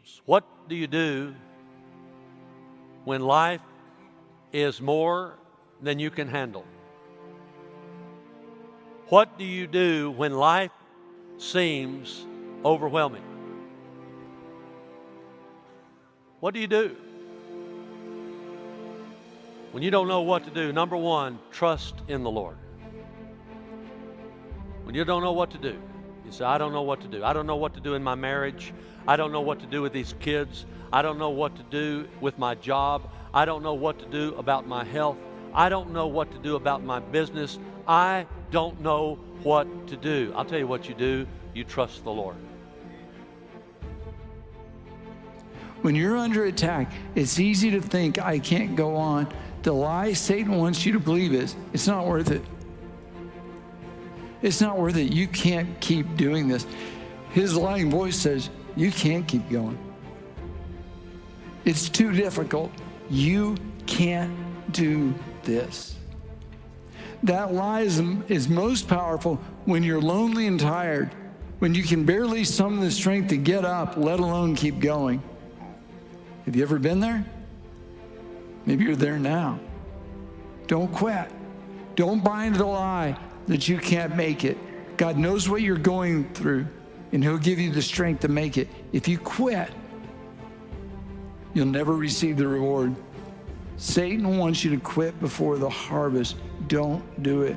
schemes. What do you do when life is more than you can handle? What do you do when life seems overwhelming? What do you do? When you don't know what to do, number one, trust in the Lord. When you don't know what to do, you say, I don't know what to do. I don't know what to do in my marriage. I don't know what to do with these kids. I don't know what to do with my job. I don't know what to do about my health. I don't know what to do about my business. I don't know what to do. I'll tell you what you do. You trust the Lord. When you're under attack, it's easy to think, I can't go on. The lie Satan wants you to believe is, it's not worth it. It's not worth it. You can't keep doing this. His lying voice says, you can't keep going. It's too difficult. You can't do this. That lie is most powerful when you're lonely and tired, when you can barely summon the strength to get up, let alone keep going. Have you ever been there? Maybe you're there now. Don't quit. Don't buy into the lie that you can't make it. God knows what you're going through, and He'll give you the strength to make it. If you quit, you'll never receive the reward. Satan wants you to quit before the harvest. Don't do it.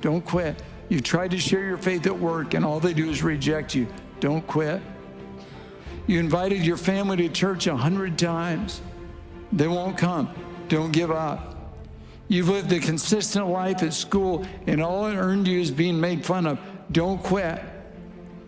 Don't quit. You've tried to share your faith at work, and all they do is reject you. Don't quit. You invited your family to church 100 times. They won't come. Don't give up. You've lived a consistent life at school, and all it earned you is being made fun of. Don't quit.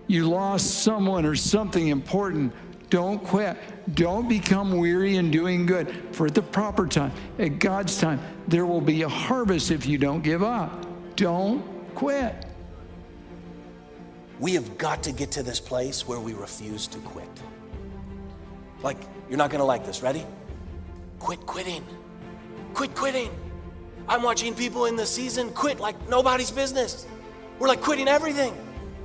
You lost someone or something important. Don't quit. Don't become weary in doing good. For at the proper time, at God's time, there will be a harvest if you don't give up. Don't quit. We have got to get to this place where we refuse to quit. Like, you're not going to like this. Ready? Quit quitting. Quit quitting. I'm watching people in this season quit like nobody's business. We're like quitting everything.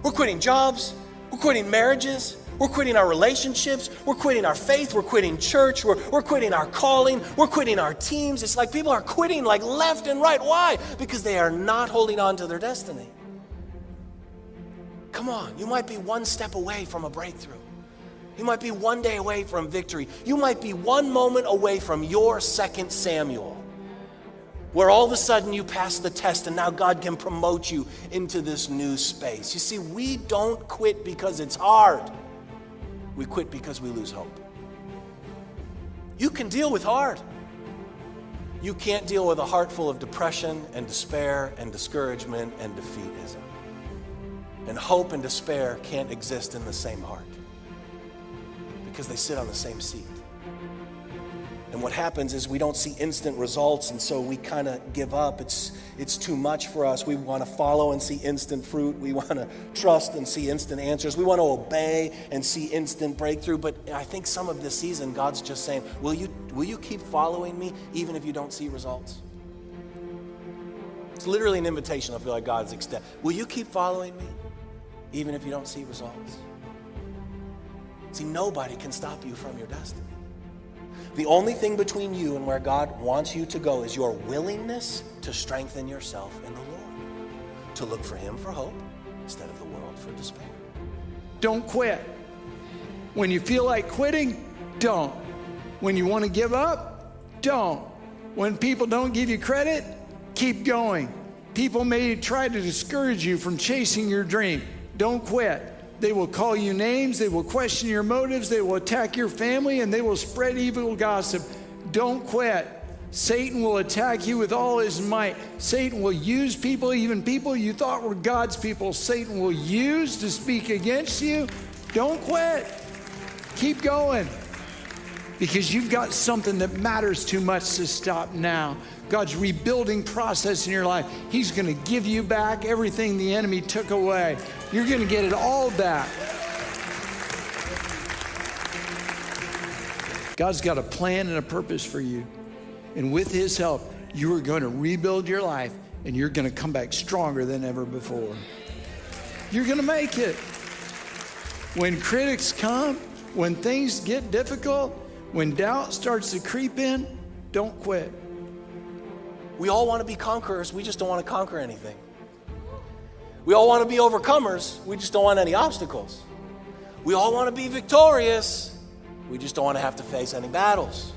We're quitting jobs. We're quitting marriages. We're quitting our relationships. We're quitting our faith. We're quitting church. We're quitting our calling. We're quitting our teams. It's like people are quitting like left and right. Why? Because they are not holding on to their destiny. Come on, you might be one step away from a breakthrough. You might be one day away from victory. You might be one moment away from your 2 Samuel, where all of a sudden you pass the test and now God can promote you into this new space. You see, we don't quit because it's hard. We quit because we lose hope. You can deal with hard. You can't deal with a heart full of depression and despair and discouragement and defeatism. And hope and despair can't exist in the same heart because they sit on the same seat. And what happens is we don't see instant results, and so we kind of give up. It's too much for us. We want to follow and see instant fruit. We want to trust and see instant answers. We want to obey and see instant breakthrough. But I think some of this season, God's just saying, will you keep following me even if you don't see results? It's literally an invitation I feel like God's extending. Will you keep following me even if you don't see results? See, nobody can stop you from your destiny. The only thing between you and where God wants you to go is your willingness to strengthen yourself in the Lord, to look for Him for hope instead of the world for despair. Don't quit. When you feel like quitting, don't. When you want to give up, don't. When people don't give you credit, keep going. People may try to discourage you from chasing your dream. Don't quit. They will call you names, they will question your motives, they will attack your family, and they will spread evil gossip. Don't quit. Satan will attack you with all his might. Satan will use people, even people you thought were God's people, Satan will use to speak against you. Don't quit. Keep going. Because you've got something that matters too much to stop now. God's rebuilding process in your life. He's going to give you back everything the enemy took away. You're going to get it all back. God's got a plan and a purpose for you. And with His help, you are going to rebuild your life, and you're going to come back stronger than ever before. You're going to make it. When critics come, When things get difficult, when doubt starts to creep in, don't quit. We all want to be conquerors. We just don't want to conquer anything. We all want to be overcomers. We just don't want any obstacles. We all want to be victorious. We just don't want to have to face any battles.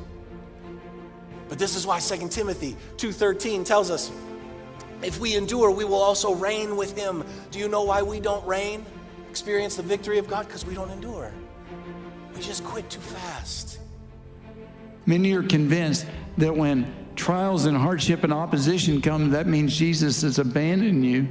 But this is why 2 Timothy 2:13 tells us, if we endure, we will also reign with him. Do you know why we don't reign, experience the victory of God? Because we don't endure. We just quit too fast. Many are convinced that when trials and hardship and opposition come, that means Jesus has abandoned you.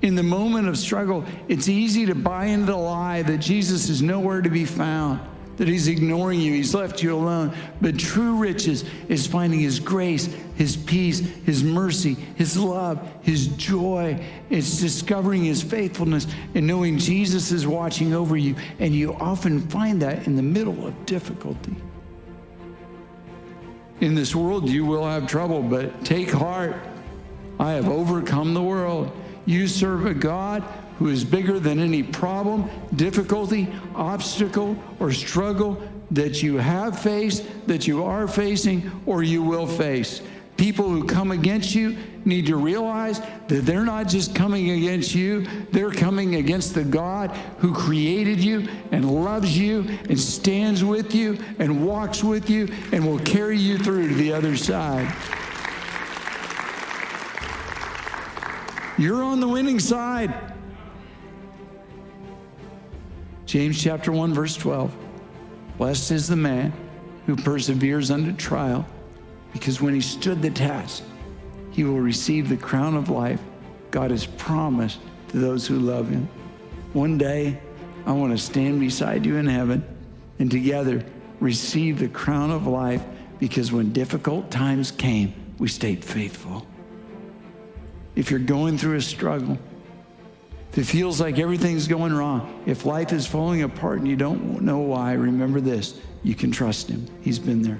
In the moment of struggle, it's easy to buy into the lie that Jesus is nowhere to be found, that he's ignoring you, he's left you alone. But true riches is finding his grace, his peace, his mercy, his love, his joy. It's discovering his faithfulness and knowing Jesus is watching over you. And you often find that in the middle of difficulty. In this world, you will have trouble, but take heart. I have overcome the world. You serve a God who is bigger than any problem, difficulty, obstacle, or struggle that you have faced, that you are facing, or you will face. People who come against you need to realize that they're not just coming against you, they're coming against the God who created you and loves you and stands with you and walks with you and will carry you through to the other side. You're on the winning side. James chapter 1, verse 12. Blessed is the man who perseveres under trial, because when he stood the test, he will receive the crown of life God has promised to those who love him. One day, I want to stand beside you in heaven and together receive the crown of life, because when difficult times came, we stayed faithful. If you're going through a struggle, if it feels like everything's going wrong, if life is falling apart and you don't know why, remember this: you can trust him. He's been there.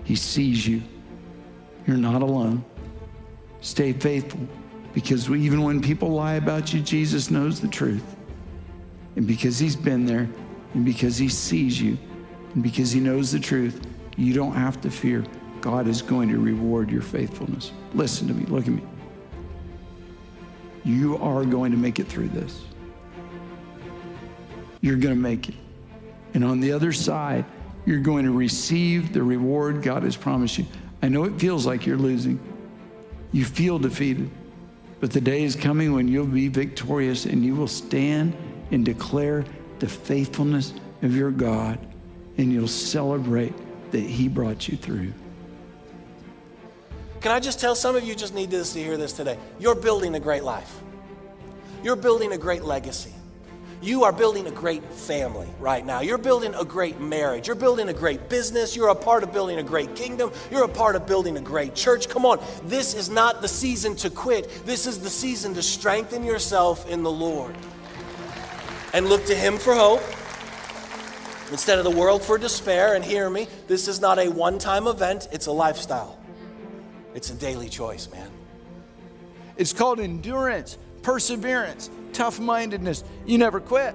He sees you. You're not alone. Stay faithful, because even when people lie about you, Jesus knows the truth. And because he's been there, and because he sees you, and because he knows the truth, you don't have to fear. God is going to reward your faithfulness. Listen to me. Look at me. You are going to make it through this. You're going to make it. And on the other side, you're going to receive the reward God has promised you. I know it feels like you're losing. You feel defeated. But the day is coming when you'll be victorious, and you will stand and declare the faithfulness of your God, and you'll celebrate that he brought you through. Can I just tell some of you just need to hear this today? You're building a great life. You're building a great legacy. You are building a great family right now. You're building a great marriage. You're building a great business. You're a part of building a great kingdom. You're a part of building a great church. Come on. This is not the season to quit. This is the season to strengthen yourself in the Lord and look to him for hope instead of the world for despair. And hear me, this is not a one-time event. It's a lifestyle. It's a daily choice, man. It's called endurance, perseverance, tough-mindedness. You never quit.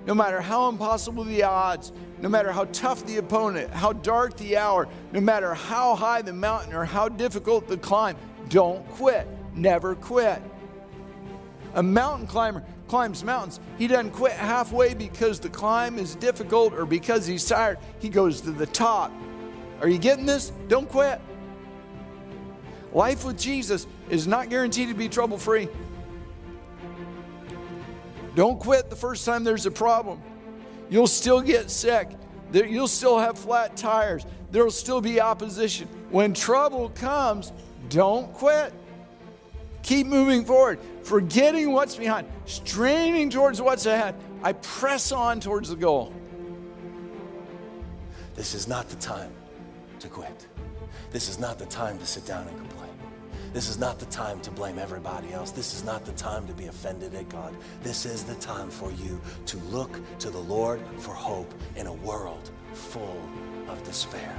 No matter how impossible the odds, no matter how tough the opponent, how dark the hour, no matter how high the mountain or how difficult the climb, don't quit. Never quit. A mountain climber climbs mountains. He doesn't quit halfway because the climb is difficult or because he's tired. He goes to the top. Are you getting this? Don't quit. Life with Jesus is not guaranteed to be trouble-free. Don't quit the first time there's a problem. You'll still get sick. You'll still have flat tires. There'll still be opposition. When trouble comes, don't quit. Keep moving forward, forgetting what's behind, straining towards what's ahead. I press on towards the goal. This is not the time to quit. This is not the time to sit down and complain. This is not the time to blame everybody else. This is not the time to be offended at God. This is the time for you to look to the Lord for hope in a world full of despair.